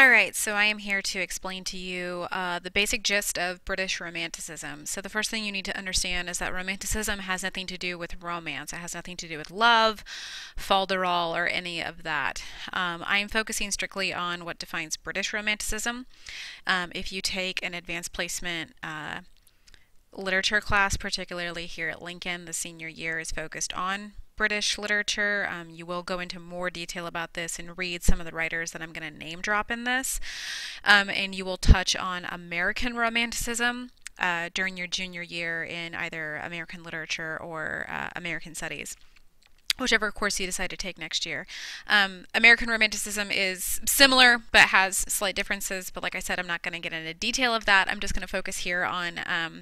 Alright, so I am here to explain to you the basic gist of British Romanticism. So the first thing you need to understand is that Romanticism has nothing to do with romance. It has nothing to do with love, falderal, or any of that. I am focusing strictly on what defines British Romanticism. If you take an advanced placement literature class, particularly here at Lincoln, the senior year is focused on British literature. You will go into more detail about this and read some of the writers that I'm going to name drop in this. And you will touch on American Romanticism during your junior year in either American literature or American studies, whichever course you decide to take next year. American Romanticism is similar but has slight differences, but like I said, I'm not going to get into detail of that. I'm just going to focus here on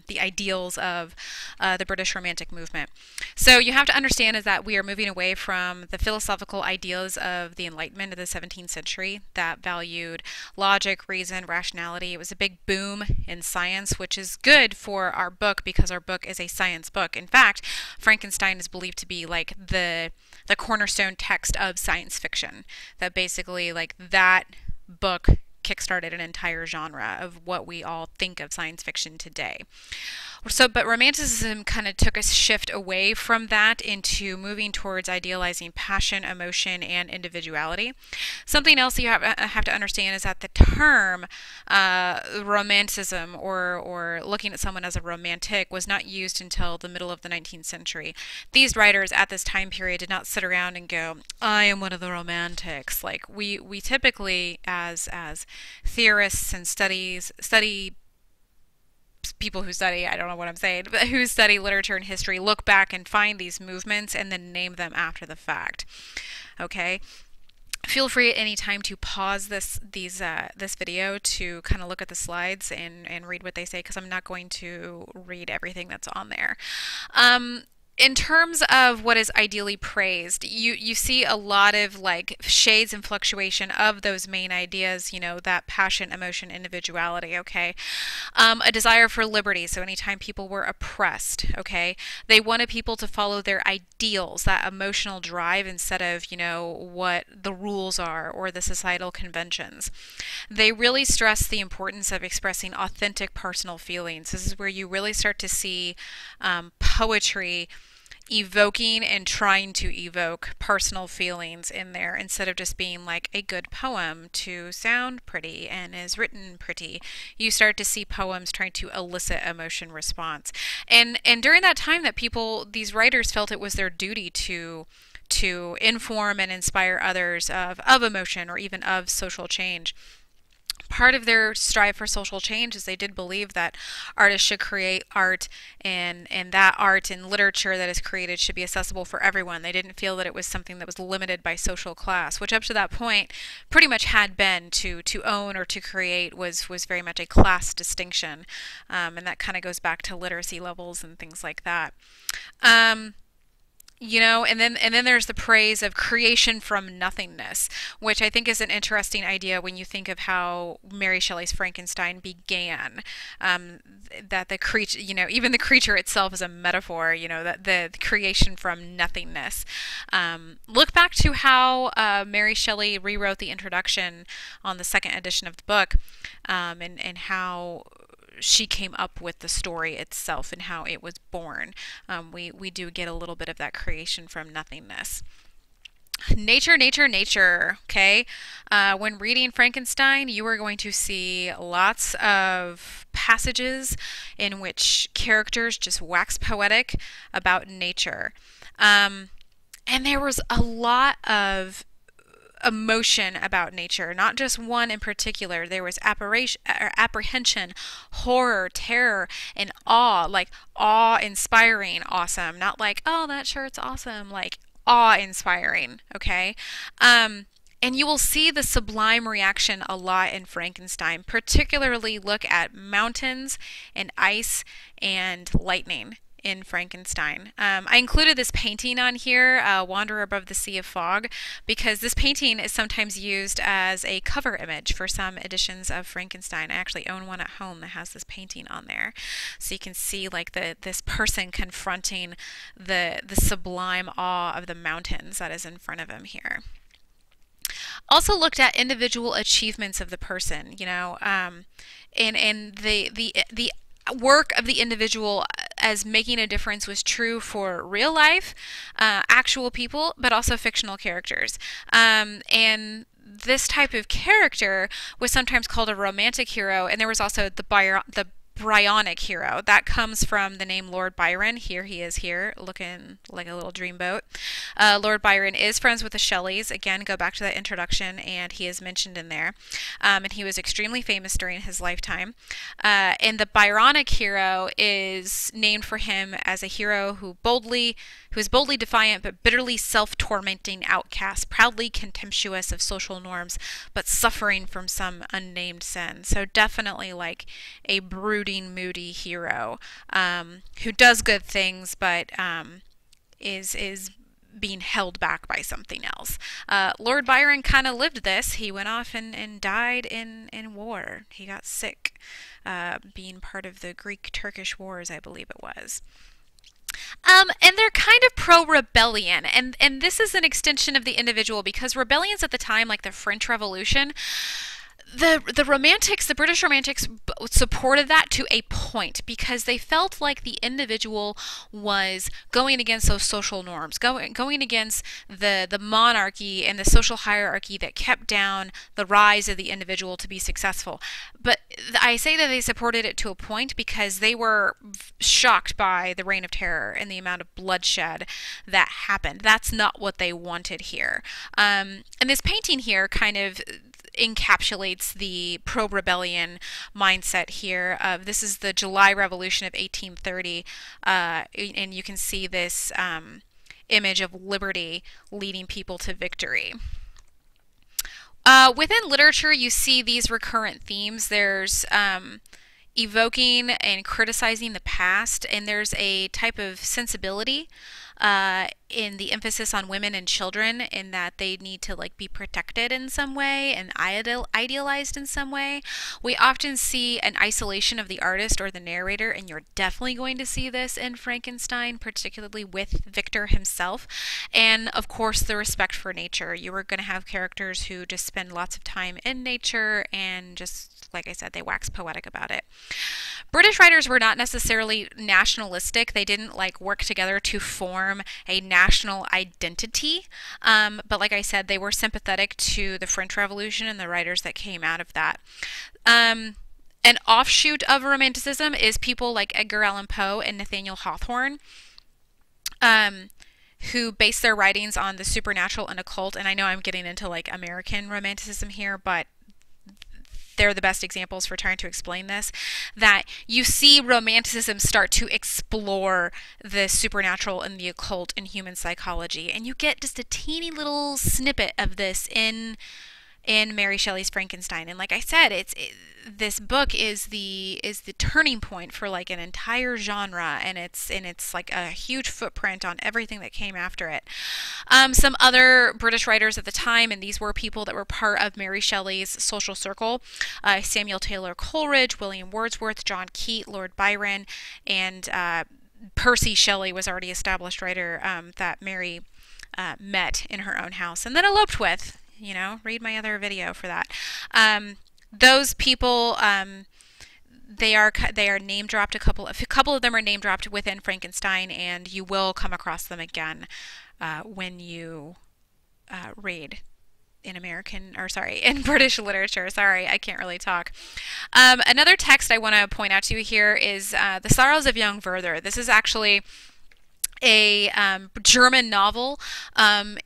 the ideals of the British Romantic movement. So you have to understand is that we are moving away from the philosophical ideas of the Enlightenment of the 17th century that valued logic, reason, rationality. It was a big boom in science, which is good for our book because our book is a science book. In fact, Frankenstein is believed to be like the cornerstone text of science fiction. That basically, like, that book kickstarted an entire genre of what we all think of science fiction today. But Romanticism kind of took a shift away from that into moving towards idealizing passion, emotion, and individuality. Something else you have to understand is that the term romanticism or looking at someone as a romantic was not used until the middle of the 19th century. These writers at this time period did not sit around and go, I am one of the romantics. Like we typically as theorists and study people who study, I don't know what I'm saying, but who study literature and history look back and find these movements and then name them after the fact. Okay? Feel free at any time to pause this video to kind of look at the slides and read what they say, because I'm not going to read everything that's on there. In terms of what is ideally praised, you see a lot of like shades and fluctuation of those main ideas, you know, that passion, emotion, individuality, okay? A desire for liberty, so anytime people were oppressed, okay? They wanted people to follow their ideals, that emotional drive, instead of, you know, what the rules are or the societal conventions. They really stress the importance of expressing authentic personal feelings. This is where you really start to see poetry evoking and trying to evoke personal feelings in there instead of just being like a good poem to sound pretty and is written pretty. You start to see poems trying to elicit emotion response. And during that time that these writers felt it was their duty to inform and inspire others of emotion or even of social change. Part of their strive for social change is they did believe that artists should create art, and that art and literature that is created should be accessible for everyone. They didn't feel that it was something that was limited by social class, which up to that point pretty much had been to own or to create was very much a class distinction, and that kind of goes back to literacy levels and things like that. You know, and then there's the praise of creation from nothingness, which I think is an interesting idea when you think of how Mary Shelley's Frankenstein began. That the creature, you know, even the creature itself is a metaphor. You know, that the creation from nothingness. Look back to how Mary Shelley rewrote the introduction on the second edition of the book, and how she came up with the story itself and how it was born. We do get a little bit of that creation from nothingness. Nature, nature, nature, okay? When reading Frankenstein, you are going to see lots of passages in which characters just wax poetic about nature. And there was a lot of emotion about nature, not just one in particular. There was apprehension, horror, terror, and awe, like awe-inspiring awesome, not like, oh, that shirt's awesome, like awe-inspiring, okay? And you will see the sublime reaction a lot in Frankenstein, particularly look at mountains and ice and lightning in Frankenstein. I included this painting on here, Wander Above the Sea of Fog, because this painting is sometimes used as a cover image for some editions of Frankenstein. I actually own one at home that has this painting on there. So you can see like this person confronting the sublime awe of the mountains that is in front of him here. Also looked at individual achievements of the person, and the work of the individual as making a difference was true for real life, actual people, but also fictional characters. And this type of character was sometimes called a romantic hero, and there was also the Byronic hero. That comes from the name Lord Byron. Here he is here, looking like a little dreamboat. Lord Byron is friends with the Shelleys. Again, go back to that introduction, and he is mentioned in there. And he was extremely famous during his lifetime. And the Byronic hero is named for him as a hero who is boldly defiant but bitterly self-tormenting outcast, proudly contemptuous of social norms, but suffering from some unnamed sin. So definitely like a brooding, moody hero who does good things, but is being held back by something else. Lord Byron kind of lived this. He went off and died in war. He got sick, being part of the Greek-Turkish Wars, I believe it was. And they're kind of pro-rebellion, and this is an extension of the individual because rebellions at the time, like the French Revolution, the Romantics, the British Romantics, supported that to a point because they felt like the individual was going against those social norms, going against the monarchy and the social hierarchy that kept down the rise of the individual to be successful. But I say that they supported it to a point because they were shocked by the Reign of Terror and the amount of bloodshed that happened. That's not what they wanted here. And this painting here kind of encapsulates the pro-rebellion mindset here. This is the July Revolution of 1830, and you can see this image of liberty leading people to victory. Within literature, you see these recurrent themes. There's evoking and criticizing the past, and there's a type of sensibility in the emphasis on women and children, in that they need to like be protected in some way and idealized in some way. We often see an isolation of the artist or the narrator, and you're definitely going to see this in Frankenstein, particularly with Victor himself. And of course, the respect for nature. You are going to have characters who just spend lots of time in nature and just, like I said, they wax poetic about it. British writers were not necessarily nationalistic. They didn't like work together to form a national identity. But like I said, they were sympathetic to the French Revolution and the writers that came out of that. An offshoot of Romanticism is people like Edgar Allan Poe and Nathaniel Hawthorne, who base their writings on the supernatural and occult. And I know I'm getting into like American Romanticism here, but they're the best examples for trying to explain this, that you see Romanticism start to explore the supernatural and the occult in human psychology, and you get just a teeny little snippet of this in Mary Shelley's Frankenstein. And like I said, this book is the turning point for like an entire genre, and it's like a huge footprint on everything that came after it. Some other British writers at the time, and these were people that were part of Mary Shelley's social circle: Samuel Taylor Coleridge, William Wordsworth, John Keats, Lord Byron, and Percy Shelley was already established writer that Mary met in her own house and then eloped with. Read my other video for that. Those people, they are name dropped. A couple of them are name dropped within Frankenstein, and you will come across them again when you read in British literature. Sorry, I can't really talk. Another text I want to point out to you here is The Sorrows of Young Werther. This is actually a German novel.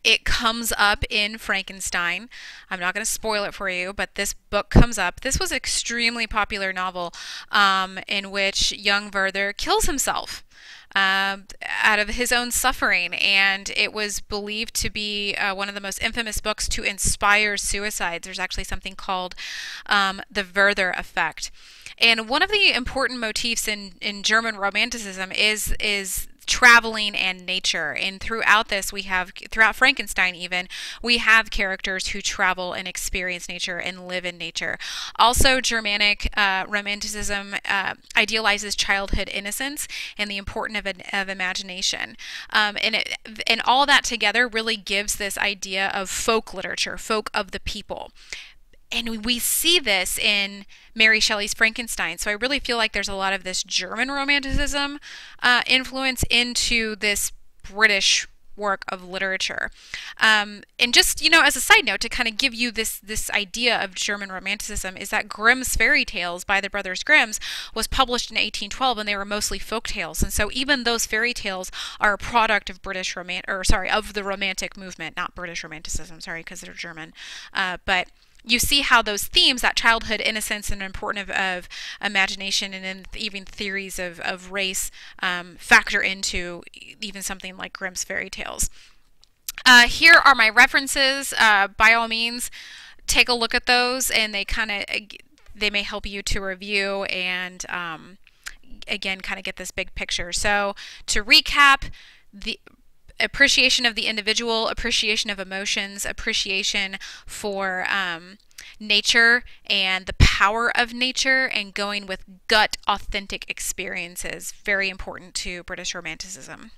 It comes up in Frankenstein. I'm not going to spoil it for you, but this book comes up. This was an extremely popular novel in which young Werther kills himself out of his own suffering, and it was believed to be one of the most infamous books to inspire suicides. There's actually something called the Werther effect. And one of the important motifs in German Romanticism is traveling and nature. And throughout this, throughout Frankenstein even, we have characters who travel and experience nature and live in nature. Also, Germanic Romanticism idealizes childhood innocence and the importance of imagination. And all that together really gives this idea of folk literature, folk of the people. And we see this in Mary Shelley's Frankenstein. So I really feel like there's a lot of this German Romanticism influence into this British work of literature. And just, as a side note, to kind of give you this idea of German Romanticism, is that Grimm's fairy tales by the Brothers Grimm's was published in 1812, and they were mostly folk tales. And so even those fairy tales are a product of of the Romantic movement, not British Romanticism, sorry, because they're German. But you see how those themes, that childhood innocence and importance of imagination, and then even theories of race, factor into even something like Grimm's fairy tales. Here are my references. By all means, take a look at those, and they may help you to review and again kind of get this big picture. So to recap, the appreciation of the individual, appreciation of emotions, appreciation for nature and the power of nature, and going with gut authentic experiences, very important to British Romanticism.